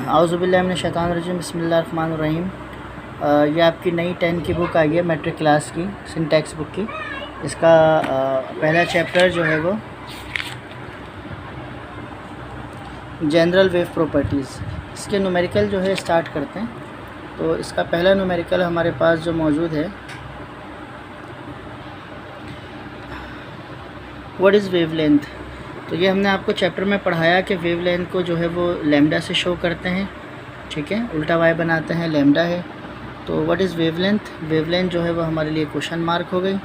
आउज़ुबिल्लाहि मिनश्शैतानिर्रजीम बिस्मिल्लाहिर्रहमानिर्रहीम। ये आपकी नई 10 की बुक आई है, मैट्रिक क्लास की सिंटैक्स बुक की। इसका पहला चैप्टर जो है वो जनरल वेव प्रॉपर्टीज़। इसके न्यूमेरिकल जो है स्टार्ट करते हैं। तो इसका पहला न्यूमेरिकल हमारे पास जो मौजूद है, व्हाट इज़ वेवलेंथ। तो ये हमने आपको चैप्टर में पढ़ाया कि वेवलेंथ को जो है वो लैम्डा से शो करते हैं, ठीक है, उल्टा वाई बनाते हैं, लैम्डा है। तो व्हाट इज़ वेवलेंथ, वेवलेंथ जो है वो हमारे लिए क्वेश्चन मार्क हो गई।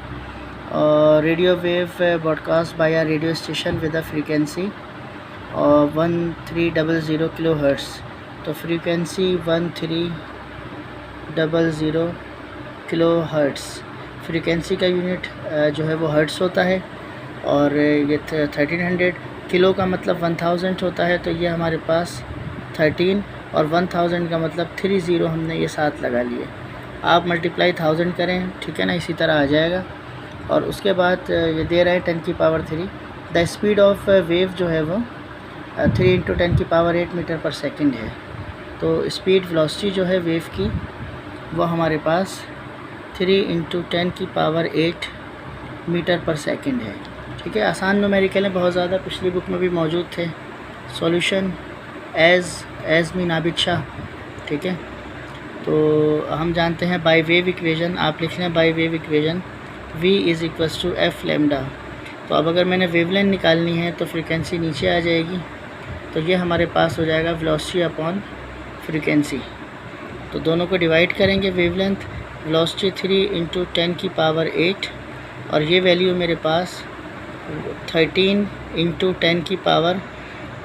और radio wave broadcast by a radio station with a frequency 1300 kilohertz. तो फ्रीक्वेंसी 1300 किलो हर्ट्ज़, फ्रीक्वेंसी का यूनिट जो है वो हर्ट्ज़ होता है। और ये 1300 किलो का मतलब 1000 होता है। तो ये हमारे पास 13 और 1000 का मतलब 30 हमने ये साथ लगा लिए। आप मल्टीप्लाई 1000 करें, ठीक है ना, इसी तरह आ जाएगा। और उसके बाद ये दे रहा है 10 की power 3। The speed of wave जो है वो 3 × 10 की पावर 8 मीटर पर सेकंड है। तो स्पीड वेलोसिटी जो है वेव की वो हमारे पास 3 × 10 की पावर 8 मीटर पर सेकंड है, ठीक है। आसान न्यूमेरिकल हैं बहुत ज़्यादा, पिछली बुक में भी मौजूद थे। Solution as mean Abid Shah, ठीक है। तो हम जानते हैं बाय वेव इक्वेशन, आप लिख लें by wave equation v = f lambda. तो अब अगर मैंने वेवलेंथ निकालनी है तो फ्रीक्वेंसी नीचे आ जाएगी। तो ये हमारे पास हो जाएगा वेलोसिटी अपॉन फ्रीक्वेंसी। तो दोनों को डिवाइड करेंगे, वेवलेंथ वेलोसिटी 3 × 10 की पावर 8 और ये वैल्यू मेरे पास 13 × 10 की पावर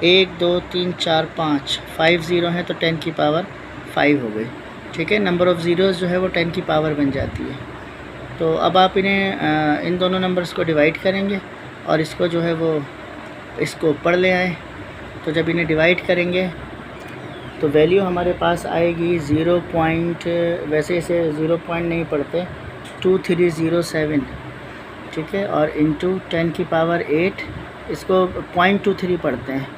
1 2 3 4 5 5 ज़ीरो हैं, तो 10 की पावर 5 हो गई, ठीक है। नंबर ऑफ़ ज़ीरोज़ जो है वो 10 की पावर बन जाती है। तो अब आप इन्हें इन दोनों नंबर्स को डिवाइड करेंगे और इसको जो है वो इसको ऊपर ले आए। तो जब इन्हें डिवाइड करेंगे तो वैल्यू हमारे पास आएगी 0. वैसे इसे 0 पॉइंट नहीं पढ़ते, 2307, ठीक है। और इंटू 10 की पावर 8 इसको 0.23 पढ़ते हैं।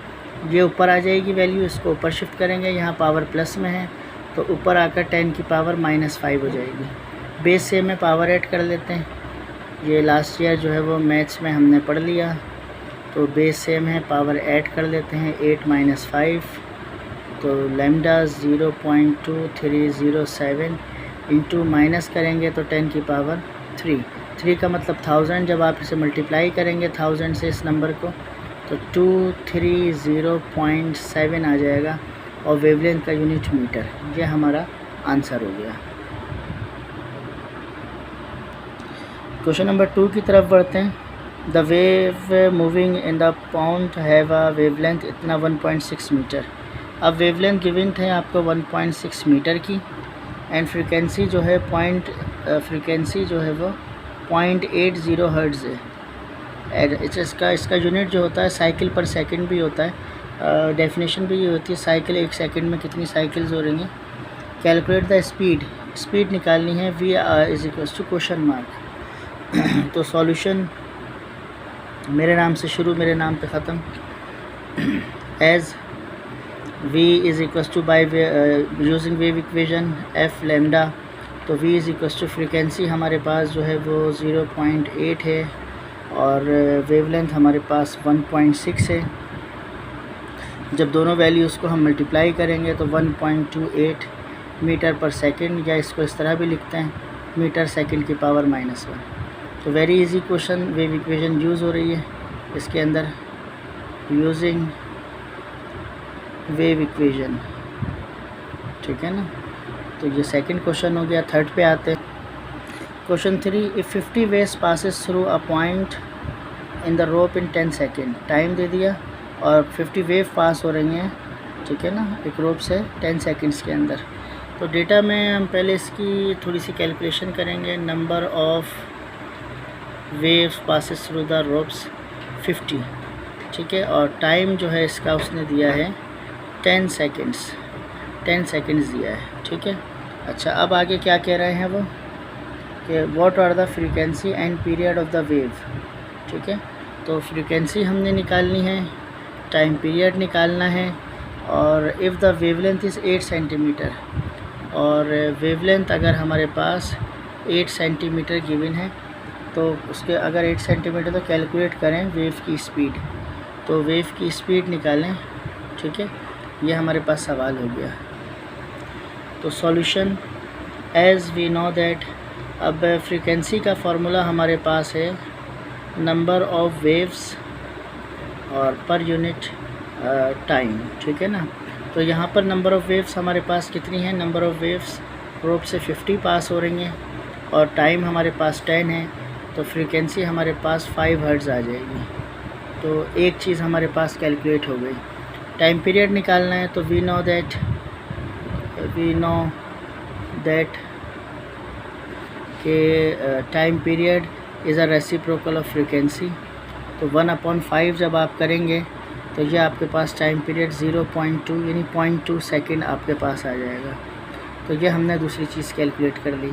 ये ऊपर आ जाएगी वैल्यू, इसको ऊपर शिफ्ट करेंगे, यहाँ पावर प्लस में है तो ऊपर आकर 10 की पावर -5 हो जाएगी। बेस से में पावर ऐड कर लेते हैं। ये लास्ट ईयर जो है वो मैथ्स में हमने पढ़ लिया। तो बेस सेम है, पावर ऐड कर लेते हैं 8 - 5। तो लैम्डा 0.2307 इंटू माइनस करेंगे तो 10 की पावर 3 का मतलब 1000। जब आप इसे मल्टीप्लाई करेंगे 1000 से इस नंबर को तो 230.7 आ जाएगा और वेवलेंथ का यूनिट मीटर। ये हमारा आंसर हो गया। क्वेश्चन नंबर 2 की तरफ बढ़ते हैं। The wave moving in the pond have a wavelength इतना 1.6 मीटर। अब वेवलेंथ गिवन है आपको 1.6 मीटर की एंड फ्रीक्वेंसी जो है फ्रीक्वेंसी जो है वो 0.80 हर्ट्ज़ है। इसका यूनिट जो होता है साइकिल पर सेकंड भी होता है। डेफिनेशन भी ये होती है, साइकिल 1 सेकंड में कितनी साइकिल्स हो रही हैं। कैलकुलेट द स्पीड निकालनी है, v = क्वेश्चन मार्क। तो सॉल्यूशन मेरे नाम से शुरू, मेरे नाम पे ख़त्म। As v = by using wave equation f lambda. तो v = फ्रीक्वेंसी हमारे पास जो है वो 0.8 है और वेवलेंथ हमारे पास 1.6 है। जब दोनों वैल्यूज़ को हम मल्टीप्लाई करेंगे तो 1.28 मीटर पर सेकंड, या इसको इस तरह भी लिखते हैं मीटर सेकंड की पावर -1। तो very easy question, wave equation use हो रही है इसके अंदर, यूजिंग वेव इक्वेशन, ठीक है ना। तो ये सेकंड क्वेश्चन हो गया। थर्ड पे आते हैं। Question 3, if 50 waves passes through a point in the rope in 10 second. Time दे दिया और 50 वेव पास हो रही हैं, ठीक है ना, एक रोप से 10 सेकेंड्स के अंदर। तो डेटा में हम पहले इसकी थोड़ी सी कैलकुलेशन करेंगे। Number of waves passes through the ropes 50, ठीक है। और टाइम जो है इसका उसने दिया है 10 सेकेंड्स दिया है, ठीक है। अच्छा, अब आगे क्या कह रहे हैं वो कि what are the frequency and period of the wave, ठीक है। तो फ्रीक्वेंसी हमने निकालनी है, टाइम पीरियड निकालना है, और if the wavelength is 8 centimetre, और वेवलेंथ अगर हमारे पास 8 सेंटीमीटर गिवन है तो उसके अगर 8 सेंटीमीटर तो कैलकुलेट करें वेव की स्पीड, तो वेव की स्पीड निकालें। ठीक है, ये हमारे पास सवाल हो गया। तो solution as we know that, अब फ्रीक्वेंसी का फार्मूला हमारे पास है नंबर ऑफ़ वेव्स और पर यूनिट टाइम। ठीक है ना, तो यहाँ पर नंबर ऑफ़ वेव्स हमारे पास कितनी है, नंबर ऑफ़ वेव्स प्रोब से 50 पास हो रही हैं और टाइम हमारे पास 10 है, तो फ्रीक्वेंसी हमारे पास 5 हर्ट्ज़ आ जाएगी। तो एक चीज़ हमारे पास कैलकुलेट हो गई। टाइम पीरियड निकालना है, तो वी नो दैट कि time period is a reciprocal of frequency. तो 1/5 जब आप करेंगे तो ये आपके पास टाइम पीरियड 0.2 यानी 0.2 सेकेंड आपके पास आ जाएगा। तो ये हमने दूसरी चीज़ कैलकुलेट कर ली।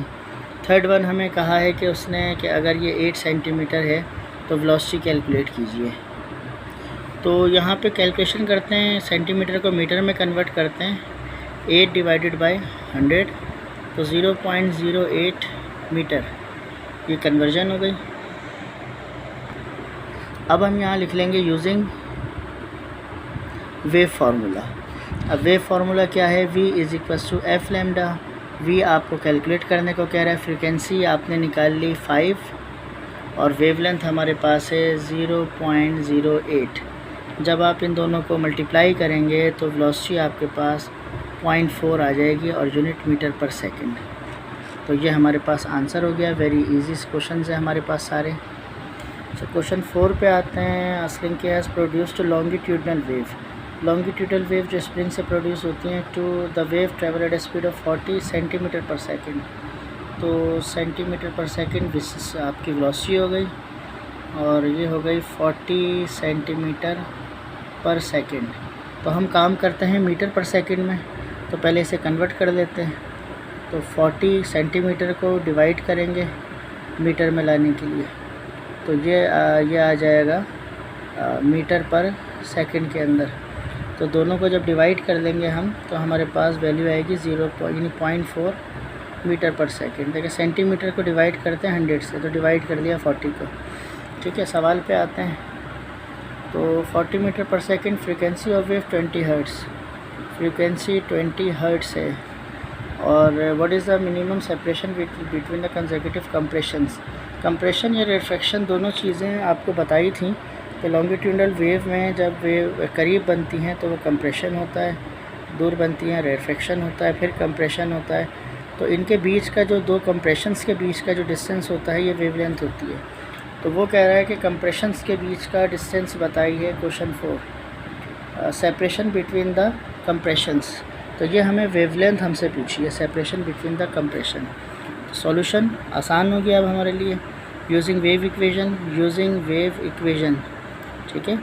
थर्ड वन हमें कहा है कि उसने कि अगर ये 8 सेंटीमीटर है तो वेलोसिटी कैलकुलेट कीजिए। तो यहाँ पे कैलकुलेशन करते हैं, सेंटीमीटर को मीटर में कन्वर्ट करते हैं। 8 डिवाइडेड बाय 100 तो 0.08 मीटर, ये कन्वर्जन हो गई। अब हम यहाँ लिख लेंगे यूजिंग वेव फार्मूला। अब वेव फार्मूला क्या है, v is equals to F lambda. v आपको कैलकुलेट करने को कह रहा है, फ्रीक्वेंसी आपने निकाल ली 5 और वेवलेंथ हमारे पास है 0.08। जब आप इन दोनों को मल्टीप्लाई करेंगे तो वेलोसिटी आपके पास 0.4 आ जाएगी और यूनिट मीटर पर सेकंड। तो ये हमारे पास आंसर हो गया। वेरी इजी क्वेश्चन है हमारे पास सारे। तो क्वेश्चन 4 पे आते हैं। अस्लिंग के has produced longitudinal wave. Longitudinal wave जो स्प्रिंग से प्रोड्यूस होती हैं, to the wave travel at speed of 40 centimetre per second. तो सेंटीमीटर पर सेकंड आपकी वेलोसिटी हो गई और ये हो गई 40 सेंटीमीटर पर सेकंड। तो हम काम करते हैं मीटर पर सेकंड में, तो पहले इसे कन्वर्ट कर लेते हैं। तो 40 सेंटीमीटर को डिवाइड करेंगे मीटर में लाने के लिए, तो ये आ जाएगा मीटर पर सेकंड के अंदर। तो दोनों को जब डिवाइड कर देंगे हम तो हमारे पास वैल्यू आएगी 0.4 मीटर पर सेकंड। देखिए सेंटीमीटर को डिवाइड करते हैं 100 से, तो डिवाइड कर दिया 40 को। ठीक है, सवाल पे आते हैं। तो 40 मीटर पर second, frequency of wave 20 hertz, frequency 20 hertz है। और what is the minimum separation between the consecutive compressions. Compression या रिफ्रैक्शन दोनों चीज़ें आपको बताई थी कि लॉन्गिट्यूडनल वेव में जब वेव करीब बनती हैं तो वो कंप्रेशन होता है, दूर बनती हैं रिफ्रैक्शन होता है, फिर कंप्रेशन होता है। तो इनके बीच का जो दो कंप्रेशंस के बीच का जो डिस्टेंस होता है ये वेवलेंथ होती है। तो वो कह रहा है कि कंप्रेशंस के बीच का डिस्टेंस बताई है question 4, separation between the compressions. तो ये हमें वेवलेंथ हमसे पूछी है, separation between the compression. Solution आसान हो गया अब हमारे लिए, यूजिंग वेव इक्वेशन। ठीक है,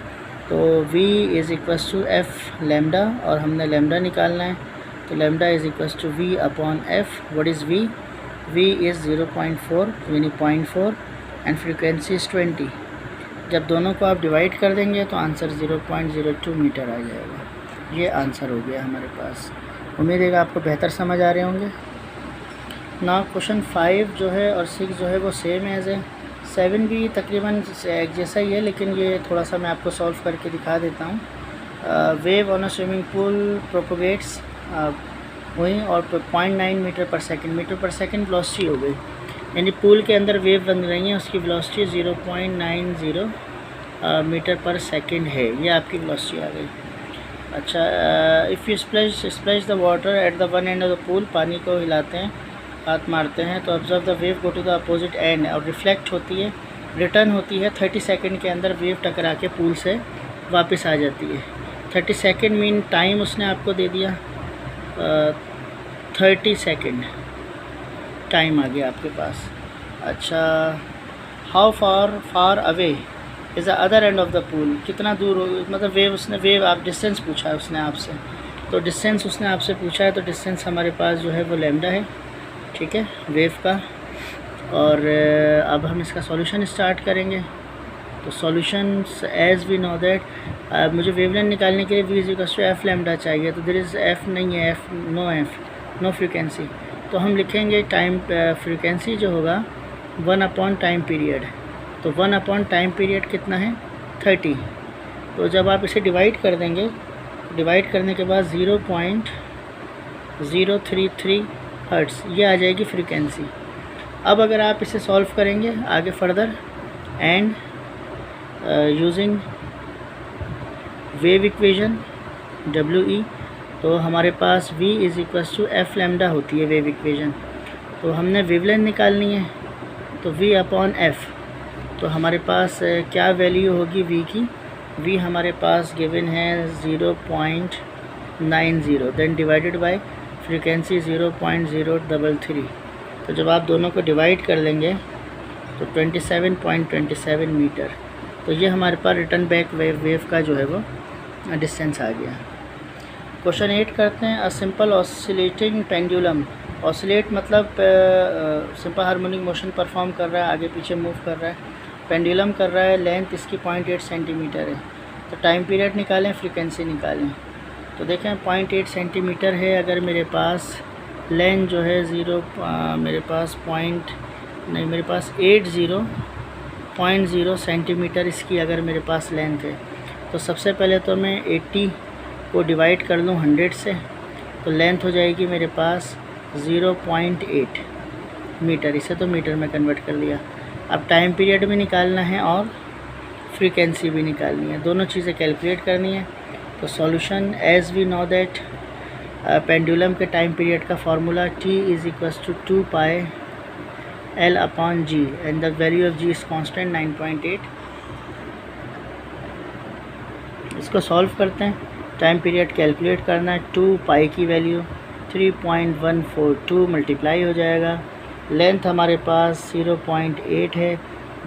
तो v is equals to F lambda और हमने लैम्डा निकालना है। तो lambda is equals to v upon F. What is v? v is 0.4 यानी 0.4 एंड फ्रीक्वेंसी इज़ 20। जब दोनों को आप डिवाइड कर देंगे तो आंसर 0.02 मीटर आ जाएगा। ये आंसर हो गया हमारे पास। उम्मीद है आपको बेहतर समझ आ रहे होंगे ना। क्वेश्चन 5 जो है और 6 जो है वो सेम एज है। 7 भी तकरीबन एक जैसा ही है, लेकिन ये थोड़ा सा मैं आपको सॉल्व करके दिखा देता हूँ। Wave on a swimming pool propagates वहीं और 0.9 मीटर पर सेकंड वेलोसिटी हो गई, यानी पूल के अंदर वेव बन रही है, उसकी वेलोसिटी 0.90 मीटर पर सेकंड है। ये आपकी वेलोसिटी आ गई। अच्छा, if you splash the water at the one end of the pool, पानी को हिलाते हैं, हाथ मारते हैं, तो observe the wave go to the opposite end और रिफ्लेक्ट होती है, रिटर्न होती है। 30 सेकंड के अंदर वेव टकरा के पूल से वापस आ जाती है। 30 सेकंड मीन टाइम उसने आपको दे दिया 30 सेकंड टाइम आ गया आपके पास। अच्छा, how far away is the other and of the pool, कितना दूर हो, मतलब वेव आप डिस्टेंस पूछा है उसने आपसे, तो डिस्टेंस उसने आपसे पूछा है, तो डिस्टेंस हमारे पास जो है वो लैम्डा है। ठीक है, वेव का। और अब हम इसका सॉल्यूशन स्टार्ट करेंगे। तो solutions as we know that, मुझे वेवलेंथ निकालने के लिए V is equals to F lambda चाहिए, तो देयर इज़ एफ नहीं है, एफ नो फ्रीक्वेंसी, तो हम लिखेंगे टाइम फ्रीक्वेंसी जो होगा 1 टाइम पीरियड, तो 1 टाइम पीरियड कितना है 30। तो जब आप इसे डिवाइड कर देंगे, डिवाइड करने के बाद 0.033 हर्ट्ज़ ये आ जाएगी फ्रीक्वेंसी। अब अगर आप इसे सॉल्व करेंगे आगे further and using wave equation WE, तो हमारे पास V is equals to F lambda होती है वेव इक्वेशन। तो हमने वेवलेंथ निकालनी है, तो V अपॉन एफ, तो हमारे पास क्या वैल्यू होगी V की, V हमारे पास गिवन है 0.90, देन डिवाइडेड बाय फ्रीक्वेंसी 0.033। तो जब आप दोनों को डिवाइड कर लेंगे तो 27.27 मीटर, तो ये हमारे पास रिटर्न बैक वेव का जो है वो डिस्टेंस आ गया। क्वेश्चन 8 करते हैं। A simple oscillating pendulum, oscillate मतलब सिंपल हार्मोनिक मोशन परफॉर्म कर रहा है, आगे पीछे मूव कर रहा है, पेंडुलम कर रहा है, लेंथ इसकी 0.8 सेंटीमीटर है। तो टाइम पीरियड निकालें, फ्रीक्वेंसी निकालें। तो देखें 0.8 सेंटीमीटर है, अगर मेरे पास लेंथ जो है मेरे पास 80.0 सेंटीमीटर इसकी अगर मेरे पास लेंथ है, तो सबसे पहले तो मैं 80 को डिवाइड कर लूँ 100 से, तो लेंथ हो जाएगी मेरे पास 0.8 मीटर, इसे तो मीटर में कन्वर्ट कर लिया। अब टाइम पीरियड भी निकालना है और फ्रीक्वेंसी भी निकालनी है, दोनों चीज़ें कैलकुलेट करनी है। तो solution as we know that, pendulum के टाइम पीरियड का formula T is equals to 2 pi L upon G and the value of G is constant 9.8। इसको सॉल्व करते हैं, टाइम पीरियड कैलकुलेट करना है, 2 पाई की वैल्यू 3.142 मल्टीप्लाई हो जाएगा, लेंथ हमारे पास 0.8 है,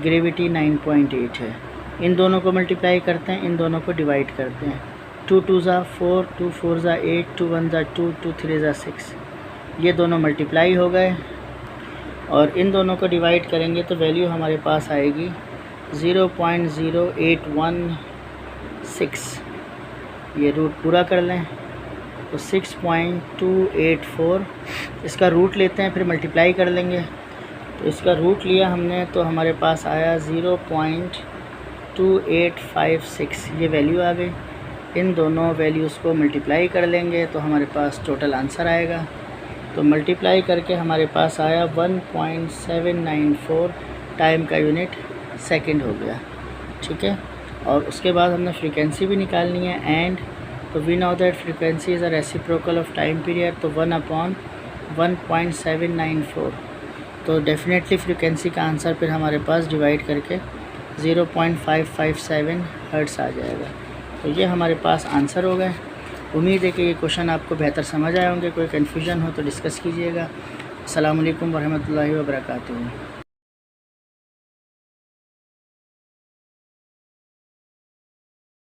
ग्रेविटी 9.8 है। इन दोनों को मल्टीप्लाई करते हैं, इन दोनों को डिवाइड करते हैं, 2 2 ज़ा 4, 2 4 ज़ा 8, 2 1 ज़ा 2, 2 3 ज़ा 6, ये दोनों मल्टीप्लाई हो गए और इन दोनों को डिवाइड करेंगे तो वैल्यू हमारे पास आएगी 0.0816। ये रूट पूरा कर लें तो 6.284, इसका रूट लेते हैं फिर मल्टीप्लाई कर लेंगे, तो इसका रूट लिया हमने तो हमारे पास आया 0.2856, ये वैल्यू आ गई। इन दोनों वैल्यूज़ को मल्टीप्लाई कर लेंगे तो हमारे पास टोटल आंसर आएगा, तो मल्टीप्लाई करके हमारे पास आया 1.794 टाइम का यूनिट सेकंड हो गया, ठीक है। और उसके बाद हमने फ्रीक्वेंसी भी निकालनी है एंड, तो we know that frequency is a reciprocal of time period, तो 1/1.794, तो डेफिनेटली फ्रीक्वेंसी का आंसर फिर हमारे पास डिवाइड करके 0.557 हर्ट्ज़ आ जाएगा। तो ये हमारे पास आंसर हो गए। उम्मीद है कि ये क्वेश्चन आपको बेहतर समझ आए होंगे, कोई कन्फ्यूजन हो तो डिस्कस कीजिएगा। अस्सलाम वालेकुम वरहमतुल्लाहि वबरकातुहू।